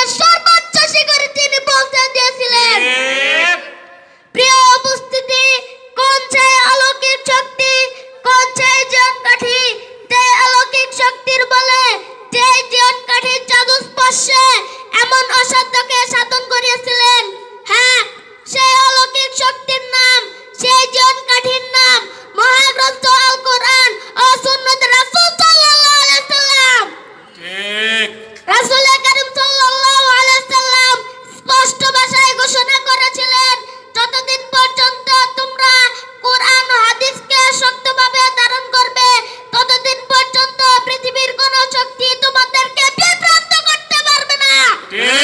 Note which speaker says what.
Speaker 1: জীবনের সর্বোচ্চ শিখরে তিনি পৌঁছে দিয়েছিলেন। প্রিয় উপস্থিতি, কোন সেই অলৌকিক শক্তি, কোন সেই জীবনকাঠি, যে অলৌকিক শক্তির বলে, যে জীবনকাঠির জাদু স্পর্শে এমন অসাধ্যকে সাধন করিয়েছিলেন। হ্যাঁ, সেই অলৌকিক শক্তির নাম, সেই জীবনকাঠির নাম মহাগ্রন্থ আল কোরআন ও সুন্নাত রাসূল সাল্লাল্লাহু আলাইহি সাল্লাম।
Speaker 2: ঠিক।
Speaker 1: রাসূল কারীম সাল্লাল্লাহু আলাইহি সাল্লাম স্পষ্ট ভাষায় ঘোষণা করেছিলেন, যতদিন পর্যন্ত তোমরা কোরআন ও হাদিসকে শক্তভাবে ধারণ করবে, ততদিন পর্যন্ত পৃথিবীর কোনো শক্তি তোমাদেরকে বিভ্রান্ত করতে পারবে না।
Speaker 2: ঠিক।